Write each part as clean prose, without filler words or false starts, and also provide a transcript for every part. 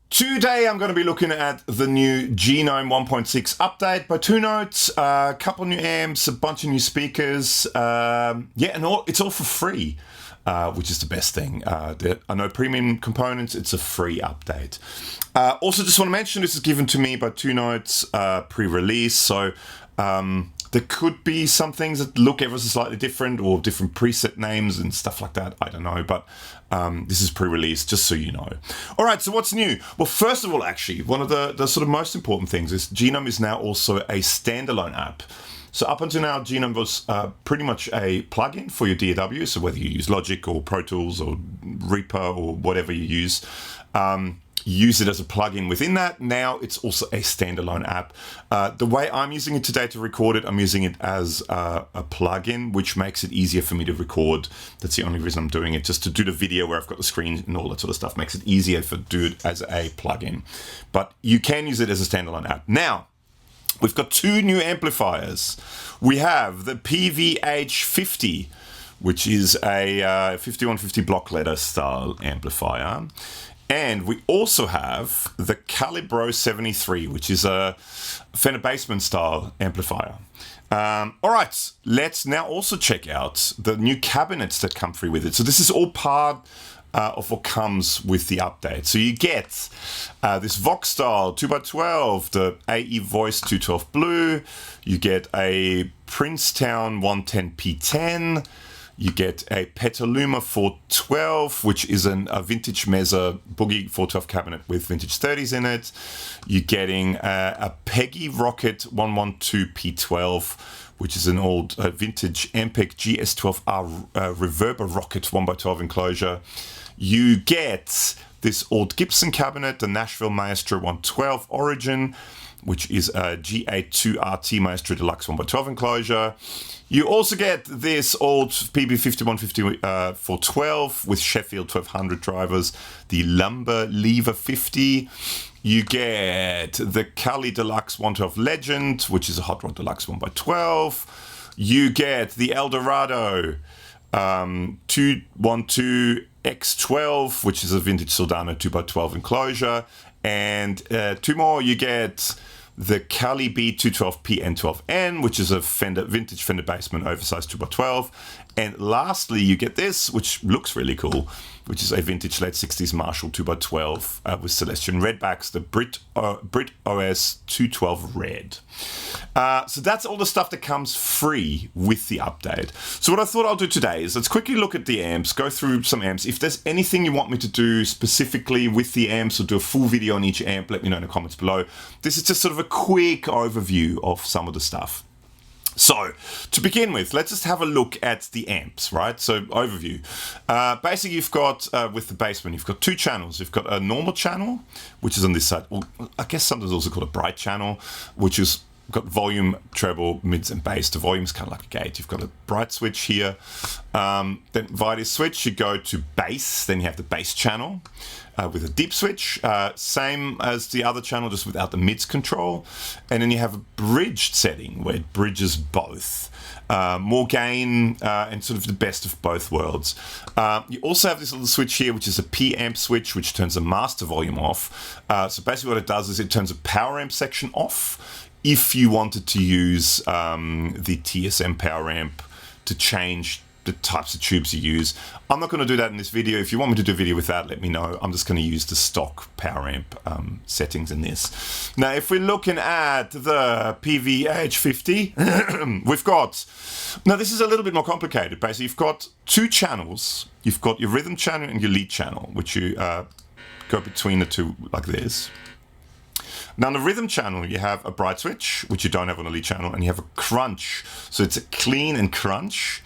Today I'm going to be looking at the new Genome 1.6 update by 2Notes, a couple new amps, a bunch of new speakers, and it's all for free, which is the best thing. There are no premium components, it's a free update. Also just want to mention this is given to me by 2Notes pre-release, so there could be some things that look ever so slightly different or different preset names and stuff like that. I don't know, but this is pre-release, just so you know. All right, so what's new? Well, first of all, actually, one of the sort of most important things is Genome is now also a standalone app. So up until now, Genome was pretty much a plugin for your DAW. So whether you use Logic or Pro Tools or Reaper or whatever you use it as a plugin within that. Now it's also a standalone app. The way I'm using it today to record it, I'm using it as a plugin, which makes it easier for me to record. That's the only reason I'm doing it, just to do the video where I've got the screen and all that sort of stuff. Makes it easier to do it as a plugin. But you can use it as a standalone app. Now, we've got two new amplifiers. We have the PVH50, which is a 5150 block letter style amplifier. And we also have the Calibro73, which is a Fender Bassman style amplifier. All right, let's now also check out the new cabinets that come free with it. So this is all part of what comes with the update. So you get this Vox style 2x12, the AE Voice 212 Blue. You get a Princetown 110P10. You get a Petaluma 412, which is a vintage Mesa Boogie 412 cabinet with vintage 30s in it. You're getting a Peggy Rocket 112P12, which is an old vintage Ampeg GS12R Reverb Rocket 1x12 enclosure. You get this old Gibson cabinet, the Nashville Maestro 112 Origin, which is a GA2RT Maestro Deluxe 1x12 enclosure. You also get this old PB5150 412 with Sheffield 1200 drivers, the Lumber Lever 50. You get the Cali Deluxe 112 Legend, which is a Hot Rod Deluxe 1x12. You get the Eldorado 212 X12, which is a vintage Soldano 2x12 enclosure. And two more, you get the Cali B212P N12N, which is a vintage Fender Bassman oversized 2x12. And lastly, you get this, which looks really cool, which is a vintage late 60s Marshall 2x12 with Celestion Redbacks, the Brit OS 212 Red. So that's all the stuff that comes free with the update. So what I thought I'll do today is let's quickly look at the amps, go through some amps. If there's anything you want me to do specifically with the amps or do a full video on each amp, let me know in the comments below. This is just sort of a quick overview of some of the stuff. So, to begin with, let's just have a look at the amps, right? So, overview. Basically, you've got, with the Bassman, you've got two channels. You've got a normal channel, which is on this side. Well, I guess sometimes also called a bright channel, which is got volume, treble, mids, and bass. The volume is kind of like a gate. You've got a bright switch here. Then via this switch, you go to bass. Then you have the bass channel with a deep switch. Same as the other channel, just without the mids control. And then you have a bridged setting where it bridges both. More gain and sort of the best of both worlds. You also have this little switch here, which is a P amp switch, which turns the master volume off. So basically what it does is it turns a power amp section off if you wanted to use the TSM power amp to change the types of tubes you use. I'm not going to do that in this video. If you want me to do a video with that, let me know. I'm just going to use the stock power amp settings in this. Now, if we're looking at the PVH50, we've got, now this is a little bit more complicated. Basically, you've got two channels. You've got your rhythm channel and your lead channel, which you go between the two like this. Now, on the rhythm channel, you have a bright switch, which you don't have on the lead channel, and you have a crunch. So it's a clean and crunch.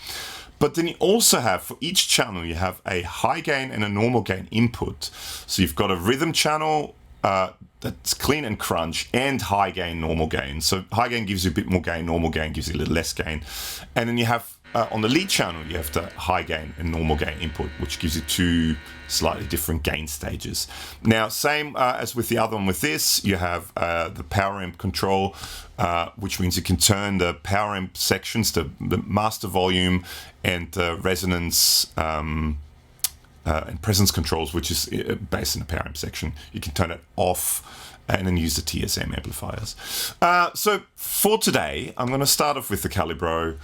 But then you also have, for each channel, you have a high gain and a normal gain input. So you've got a rhythm channel that's clean and crunch, and high gain, normal gain. So high gain gives you a bit more gain, normal gain gives you a little less gain. And then you have, on the lead channel, you have the high gain and normal gain input, which gives you two slightly different gain stages. Now, same as with the other one with this, you have the power amp control, which means you can turn the power amp sections, the master volume and the resonance and presence controls, which is based in the power amp section. You can turn it off and then use the TSM amplifiers. So for today, I'm going to start off with the Calibro.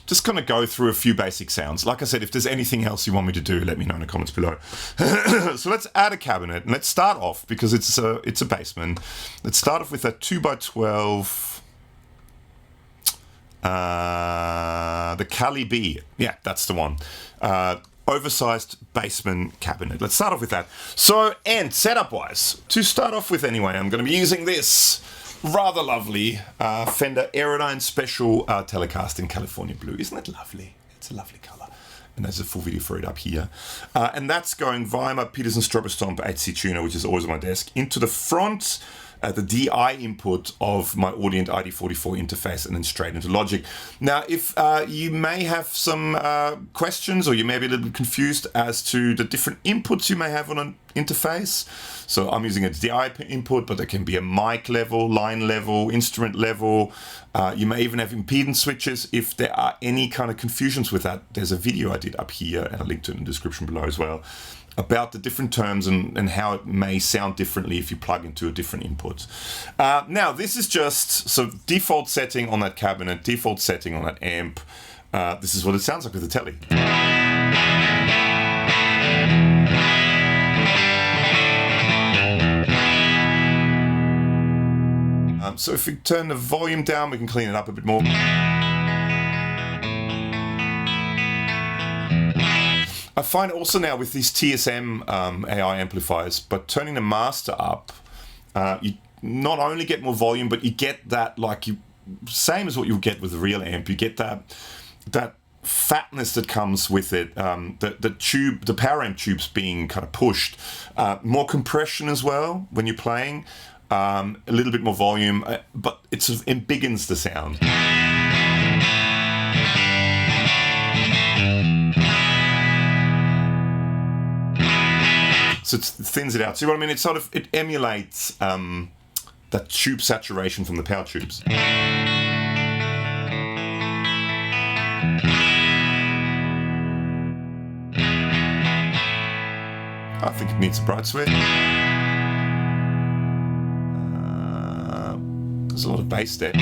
Just going to go through a few basic sounds. Like I said, if there's anything else you want me to do, let me know in the comments below. So let's add a cabinet, and let's start off, because it's a Bassman. Let's start off with a 2x12, the Calibro. Yeah, that's the one. Oversized Bassman cabinet. Let's start off with that. So, and setup-wise, to start off with anyway, I'm going to be using this rather lovely Fender Aerodyne Special Telecast in California Blue. Isn't it lovely? It's a lovely color. And there's a full video for it up here. And that's going via my Peterson Strobostomp 8C tuner, which is always on my desk, into the front, the DI input of my Audient ID44 interface, and then straight into Logic. Now, if you may have some questions, or you may be a little bit confused as to the different inputs you may have on an interface. So I'm using a DI input, but there can be a mic level, line level, instrument level. You may even have impedance switches. If there are any kind of confusions with that, there's a video I did up here, and I'll link to it in the description below as well, about the different terms and how it may sound differently if you plug into a different input. Now, this is just so default setting on that cabinet, default setting on that amp. This is what it sounds like with the telly. So if we turn the volume down, we can clean it up a bit more. I find also now with these TSM AI amplifiers, but turning the master up, you not only get more volume, but you get that, like, same as what you get with the real amp. You get that fatness that comes with it. The power amp tubes being kind of pushed, more compression as well when you're playing, a little bit more volume, but it sort of embiggens the sound. So it thins it out. See what I mean? It sort of, it emulates that tube saturation from the power tubes. I think it needs a bright switch. There's a lot of bass there. I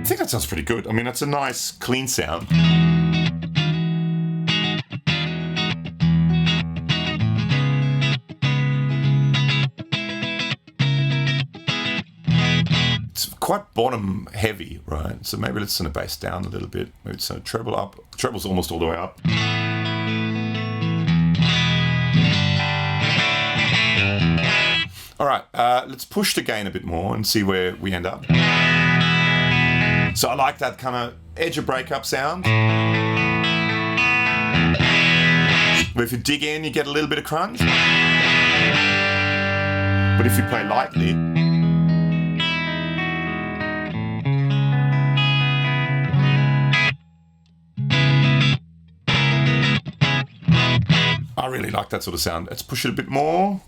think that sounds pretty good. I mean, that's a nice, clean sound. Quite bottom heavy, right? So maybe let's turn the bass down a little bit. Maybe let's turn the treble up. Treble's almost all the way up. All right, let's push the gain a bit more and see where we end up. So I like that kind of edge of breakup sound. Where if you dig in, you get a little bit of crunch. But if you play lightly, I really like that sort of sound. Let's push it a bit more.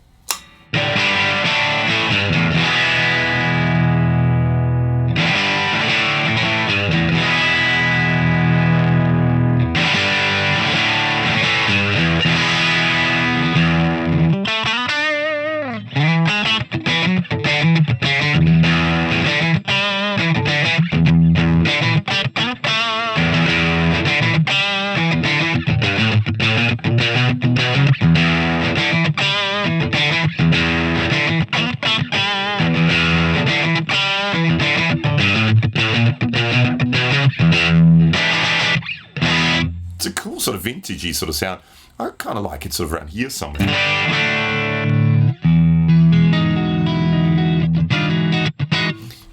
It's a cool sort of vintagey sort of sound. I kind of like it sort of around here somewhere.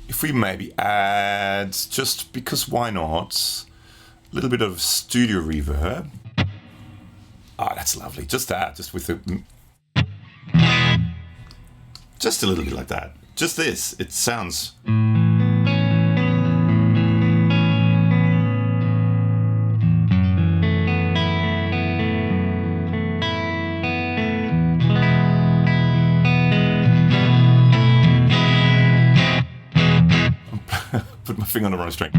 If we maybe add, just because why not, a little bit of studio reverb. Ah, that's lovely. Just that, just with the, just a little bit like that. Just this, it sounds. Put my finger on the wrong string.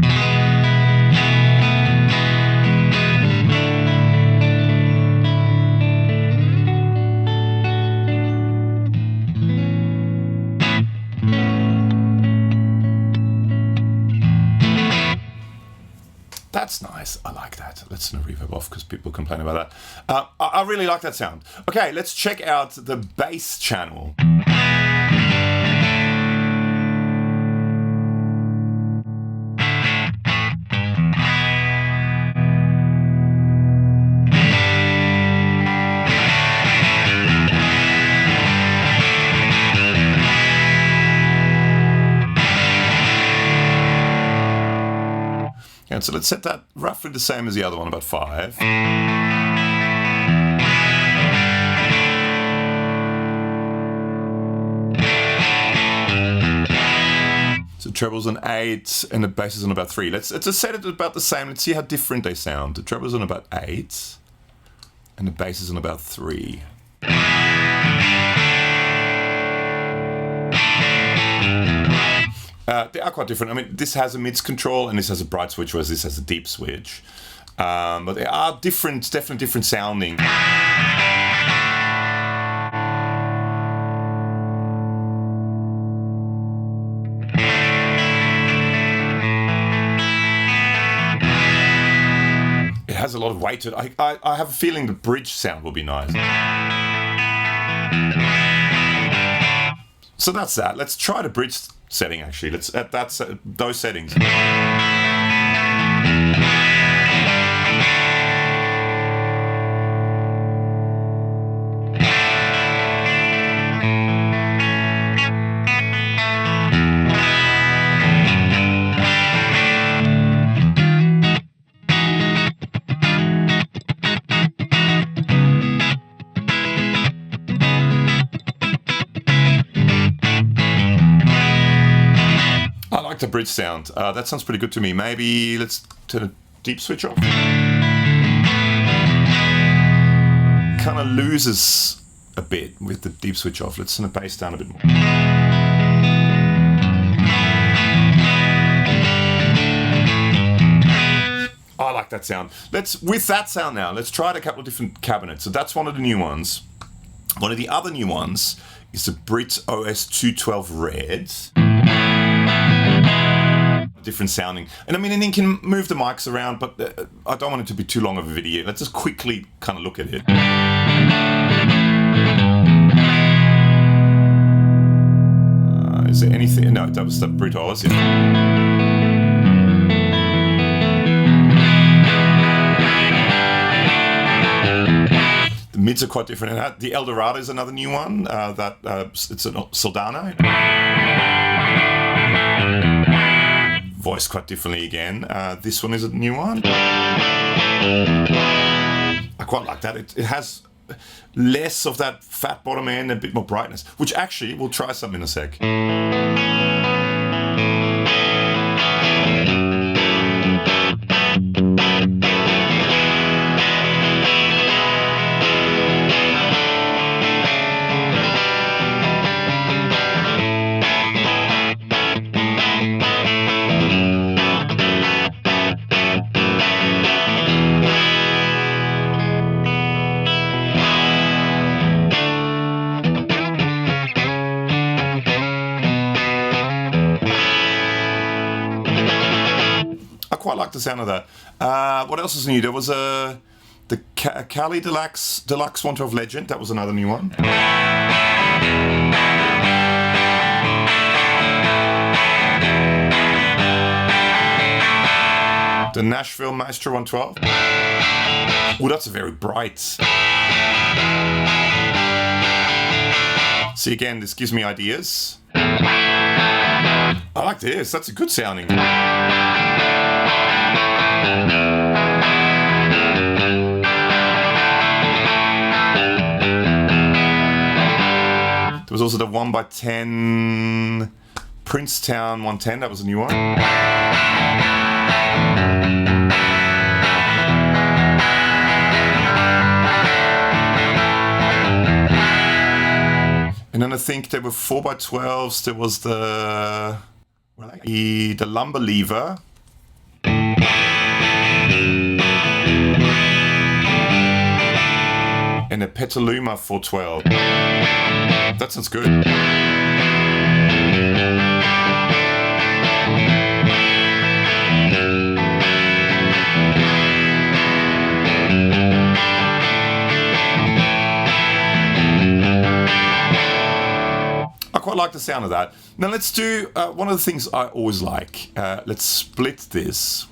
That's nice. I like that. Let's turn the reverb off because people complain about that. I really like that sound. Okay, let's check out the bass channel. And so let's set that roughly the same as the other one, about 5. So treble's on 8 and the bass is on about 3. Let's just set it about the same. Let's see how different they sound. The treble's on about 8 and the bass is on about 3. They are quite different. I mean, this has a mids control and this has a bright switch, whereas this has a deep switch. But they are different, definitely different sounding. It has a lot of weight to it. I have a feeling the bridge sound will be nice. So that's that. Let's try the bridge setting actually. Let's at those settings. The bridge sound. That sounds pretty good to me. Maybe let's turn a deep switch off. Kind of loses a bit with the deep switch off. Let's turn the bass down a bit more. I like that sound. With that sound now, let's try a couple of different cabinets. So that's one of the new ones. One of the other new ones is the Brit OS 212 Red. Different sounding, and I mean, and you can move the mics around, but I don't want it to be too long of a video. Let's just quickly kind of look at it. Is there anything? No, that was the Brit OS. Yeah. The mids are quite different. And the Eldorado is another new one. It's a Soldano. Voiced quite differently again. This one is a new one. I quite like that. It has less of that fat bottom end and a bit more brightness, which actually we'll try some in a sec. Quite like the sound of that. What else is new? There was the Cali Deluxe 112 Legend. That was another new one. The Nashville Maestro 112. Oh, that's a very bright. See, again, this gives me ideas. I like this. That's a good sounding. There was also the 1x10 Princetown 110. That was a new one. And then I think there were 4x12s. There was the Lumber Lever. And a Petaluma 412. That sounds good. like the sound of that. Now let's do one of the things I always like. Let's split this.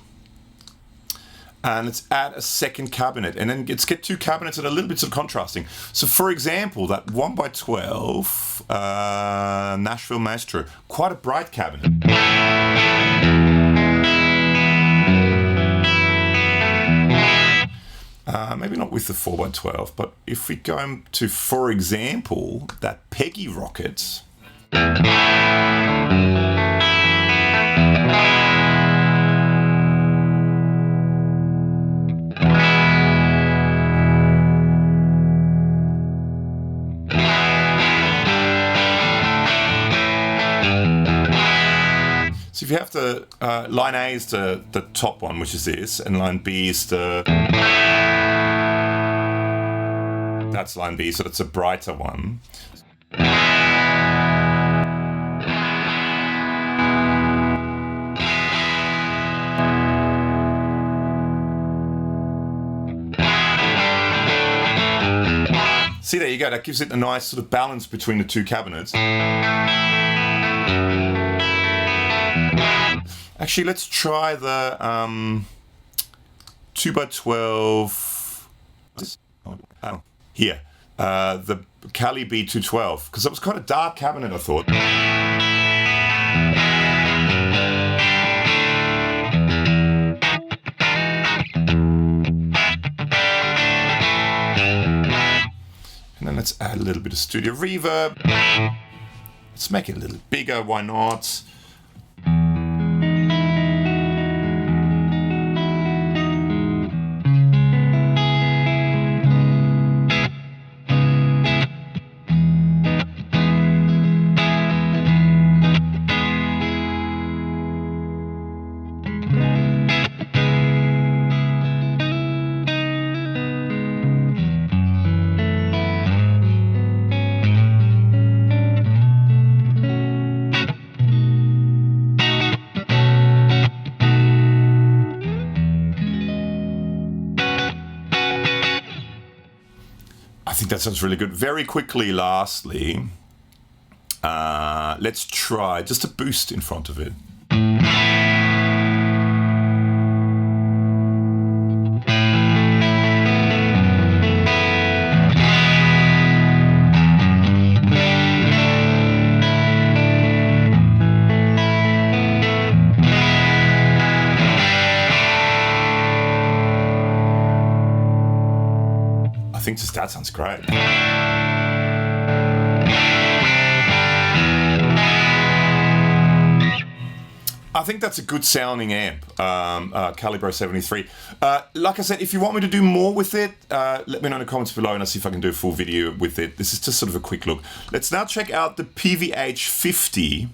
And let's add a second cabinet. And then let's get two cabinets that are a little bit sort of contrasting. So for example, that 1x12 Nashville Maestro, quite a bright cabinet. Maybe not with the 4x12, but if we go to, for example, that Peggy Rocket. So if you have the line A is the top one, which is this, and line B is the... That's line B, so that's a brighter one. See, there you go, that gives it a nice sort of balance between the two cabinets. Actually, let's try the 2x12. Here, the Calibro73 because that was quite a dark cabinet, I thought. And then let's add a little bit of studio reverb. Let's make it a little bigger, why not? I think that sounds really good. Very quickly, lastly, let's try just a boost in front of it. I think just that sounds great. I think that's a good sounding amp, Calibro73. Like I said, if you want me to do more with it, let me know in the comments below and I'll see if I can do a full video with it. This is just sort of a quick look. Let's now check out the PVH50.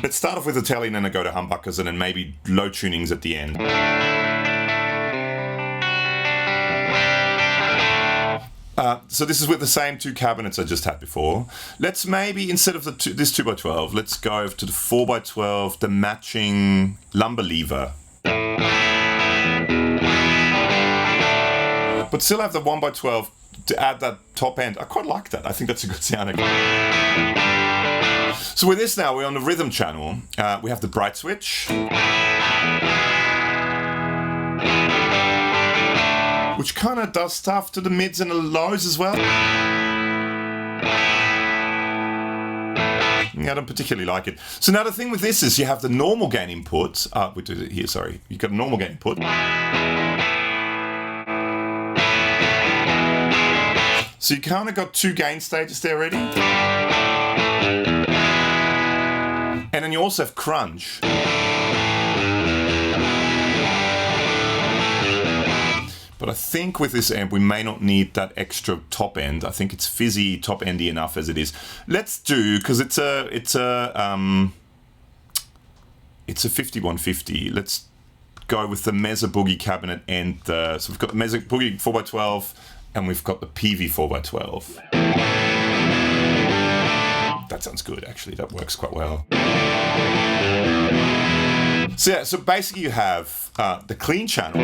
Let's start off with the telly and then I go to humbuckers and then maybe low tunings at the end. So this is with the same two cabinets I just had before. Let's maybe, instead of this 2x12, let's go to the 4x12, the matching lumber lever. But still have the 1x12 to add that top end. I quite like that. I think that's a good sound. So with this now, we're on the rhythm channel. We have the bright switch, which kind of does stuff to the mids and the lows as well. Yeah, I don't particularly like it. So now the thing with this is you have the normal gain input. We did it here, sorry. You've got a normal gain input. So you kind of got two gain stages there already. And then you also have crunch. But I think with this amp we may not need that extra top end. I think it's fizzy, top endy enough as it is. Let's do, because it's a 5150. Let's go with the Mesa Boogie cabinet and so we've got the Mesa Boogie 4x12 and we've got the PV 4x12. That sounds good actually. That works quite well. So yeah, so basically you have the clean channel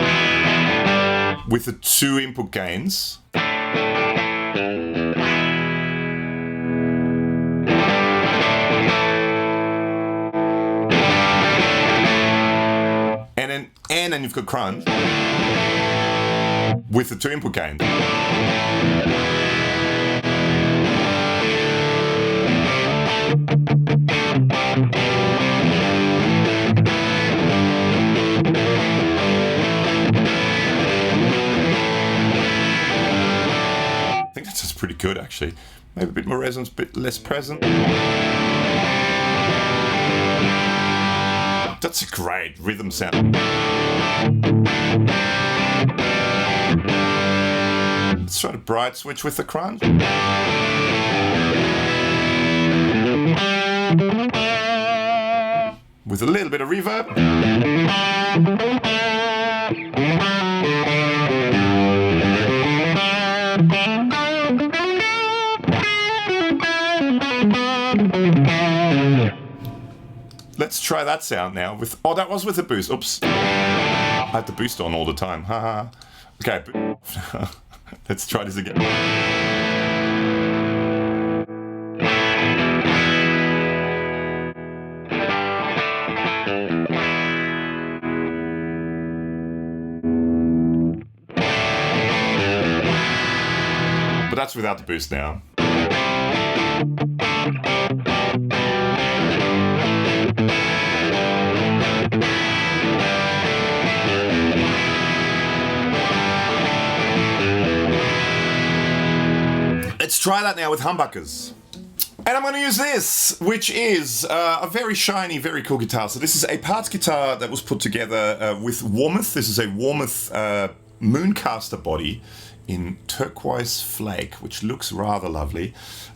with the two input gains. And then you've got crunch with the 2 input gain. I think that's just pretty good actually. Maybe a bit more resonance, a bit less present. That's a great rhythm sound. Let's try to bright switch with the crunch. With a little bit of reverb. Let's try that sound now with, oh, that was with the boost. Oops. I had the boost on all the time. Haha. Okay. Let's try this again. But that's without the boost now. Let's try that now with humbuckers. And I'm going to use this, which is a very shiny, very cool guitar. So this is a parts guitar that was put together with Warmouth. This is a Warmouth Mooncaster body in turquoise flake, which looks rather lovely.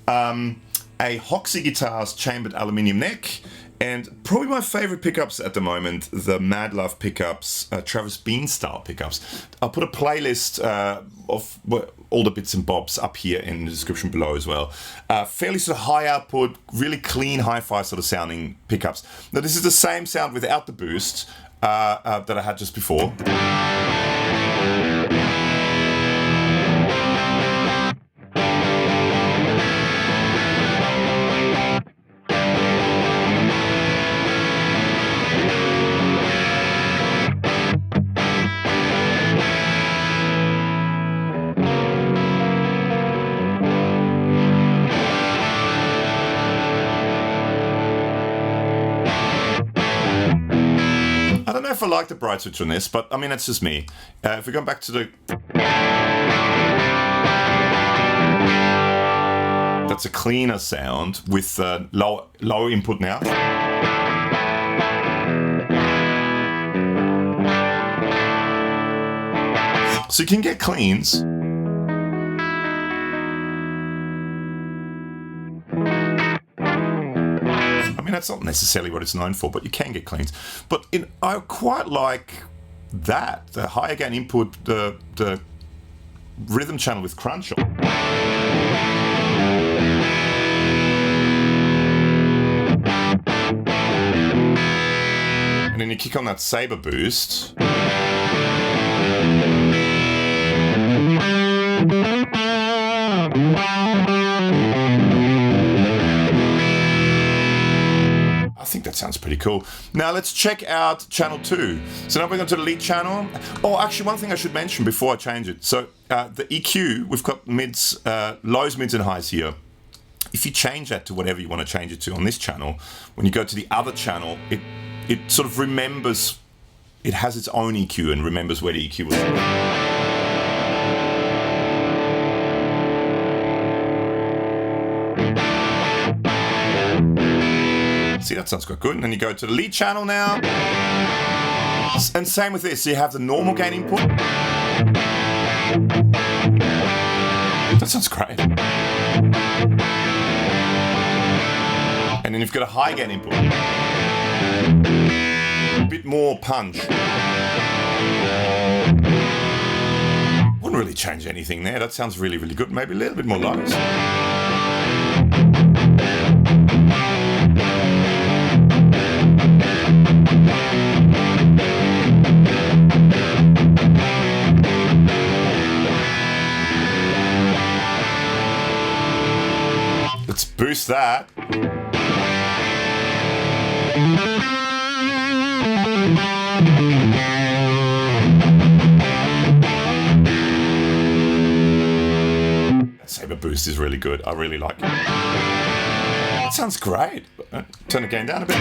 A Hoxie Guitars chambered aluminium neck, and probably my favorite pickups at the moment, the Mad Love pickups, Travis Bean style pickups. I'll put a playlist of all the bits and bobs up here in the description below as well. Fairly sort of high output, really clean hi-fi sort of sounding pickups. Now this is the same sound without the boost that I had just before. I don't know if I like the bright switch on this, but I mean, that's just me. If we go back to the... That's a cleaner sound with low input now. So you can get cleans. That's not necessarily what it's known for, but you can get cleans. But I quite like that, the higher gain input, the rhythm channel with crunch on. And then you kick on that Saber boost. I think that sounds pretty cool. Now let's check out channel 2. So now we're going to the lead channel. Oh, actually one thing I should mention before I change it. So the EQ, we've got mids, lows, mids and highs here. If you change that to whatever you want to change it to on this channel, when you go to the other channel, it sort of remembers, it has its own EQ and remembers where the EQ was. See, that sounds quite good. And then you go to the lead channel now. And same with this. So you have the normal gain input. That sounds great. And then you've got a high gain input. A bit more punch. Wouldn't really change anything there. That sounds really, really good. Maybe a little bit more lows. Let's boost that. boost is really good. I really like it. It sounds great. Turn the gain down a bit.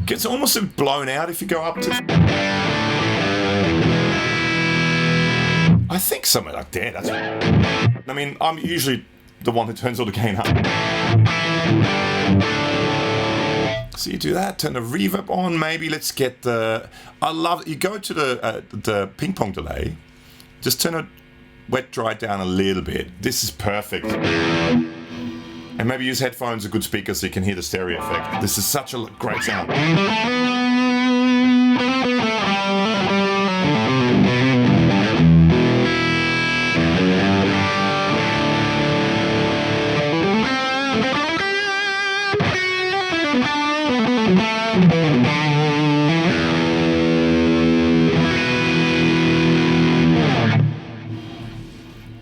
Gets almost blown out if you go up to... I think somewhere like there, that's... I mean, I'm usually the one who turns all the gain up. So you do that, turn the reverb on, maybe let's get the... I love... You go to the ping pong delay, just turn it wet dry down a little bit. This is perfect. And maybe use headphones or good speakers so you can hear the stereo effect. This is such a great sound.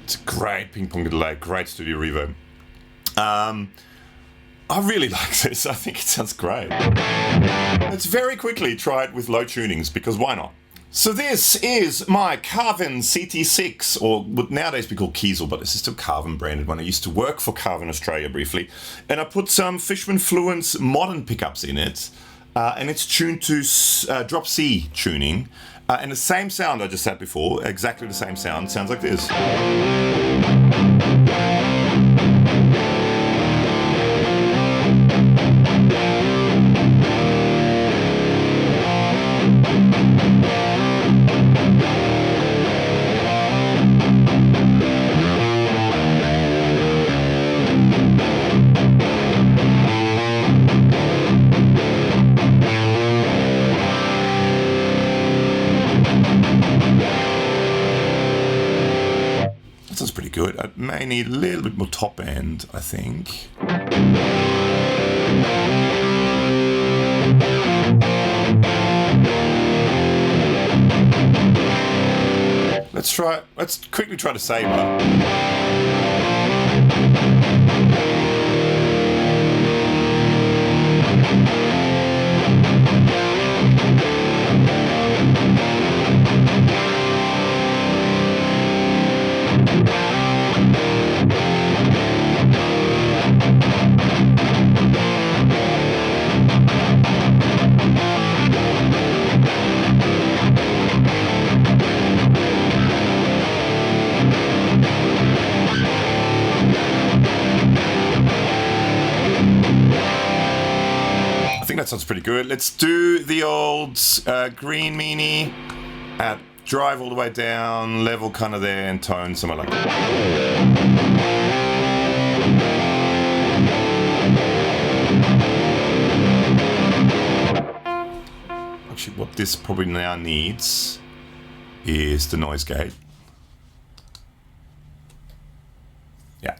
It's a great ping pong delay, great studio reverb. I really like this. I think it sounds great. Let's very quickly try it with low tunings, because why not? So this is my Carvin CT6, or would nowadays be called Kiesel, but this is still Carvin branded one. I used to work for Carvin Australia briefly, and I put some Fishman Fluence modern pickups in it, and it's tuned to drop C tuning, and the same sound I just had before, exactly the same sound, sounds like this. That sounds pretty good. I may need a little bit more top end, I think. Let's quickly try to Saber. That sounds pretty good. Let's do the old green Meanie, drive all the way down, level kind of there, and tone somewhere like that. Actually, what this probably now needs is the noise gate. Yeah.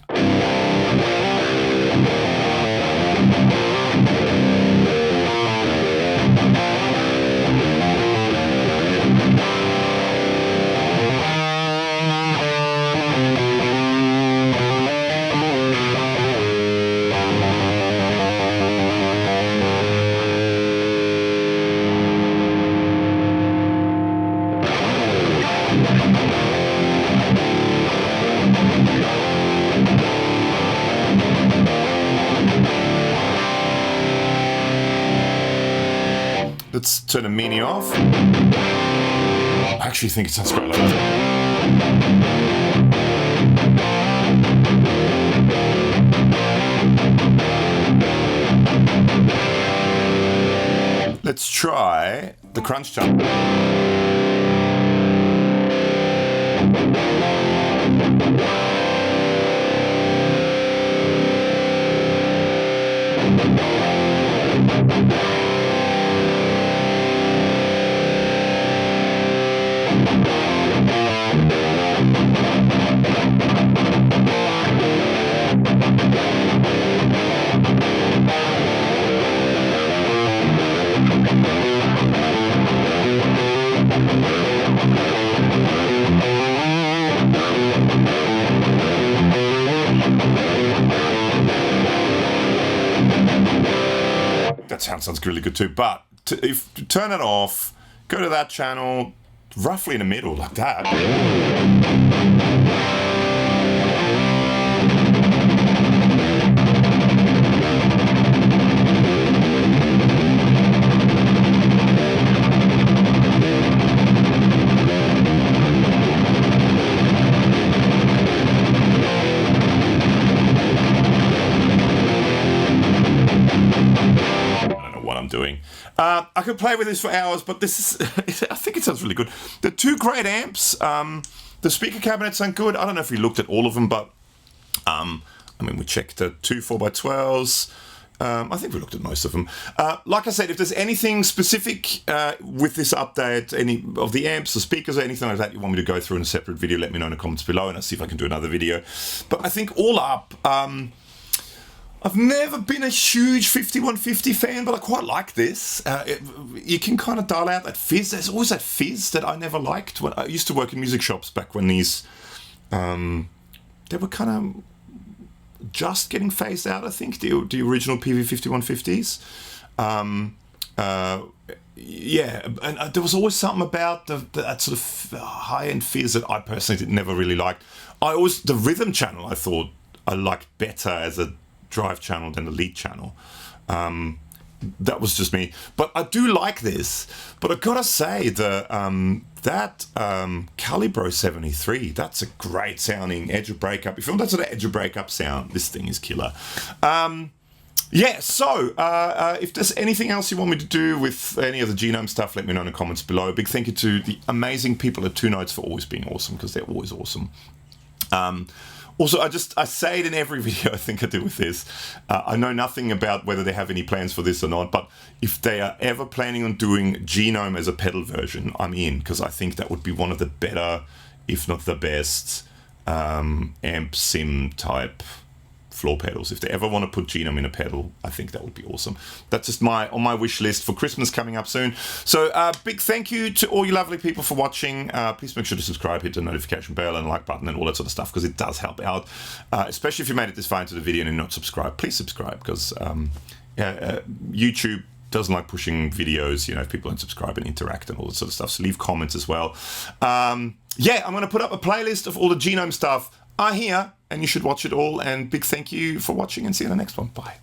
Let's turn the Meanie off. I actually think it sounds quite like that. Let's try the crunch jump. sounds really good too. But if to turn it off, go to that channel, roughly in the middle, like that. Doing. I could play with this for hours, but this is, I think it sounds really good. The two great amps, the speaker cabinets sound good. I don't know if we looked at all of them, but I mean, we checked the two 4x12s. I think we looked at most of them. Like I said, if there's anything specific with this update, any of the amps or speakers or anything like that you want me to go through in a separate video, let me know in the comments below and I'll see if I can do another video. But I think all up, I've never been a huge 5150 fan, but I quite like this. You can kind of dial out that fizz. There's always that fizz that I never liked. When I used to work in music shops back when these, they were kind of just getting phased out, I think, the original PV5150s. Yeah, and there was always something about that sort of high-end fizz that I personally never really liked. The rhythm channel I thought I liked better as a drive channel than the lead channel. That was just me, but I do like this. But I gotta say that Calibro 73, that's a great sounding edge of breakup. If you want that sort of edge of breakup sound, this thing is killer. Yeah, so if there's anything else you want me to do with any of the Genome stuff, let me know in the comments below. A big thank you to the amazing people at 2 Notes for always being awesome, because they're always awesome. Also, I say it in every video I think I do with this. I know nothing about whether they have any plans for this or not, but if they are ever planning on doing Genome as a pedal version, I'm in, because I think that would be one of the better, if not the best, amp sim type floor pedals. If they ever want to put Genome in a pedal, I think that would be awesome. That's just on my wish list for Christmas coming up soon. So big thank you to all you lovely people for watching. Please make sure to subscribe, hit the notification bell and like button and all that sort of stuff, because it does help out. Especially if you made it this far into the video and you're not subscribed, please subscribe, because YouTube doesn't like pushing videos, if people don't subscribe and interact and all that sort of stuff. So leave comments as well. Yeah, I'm going to put up a playlist of all the Genome stuff here, and you should watch it all. And big thank you for watching, and see you in the next one. Bye.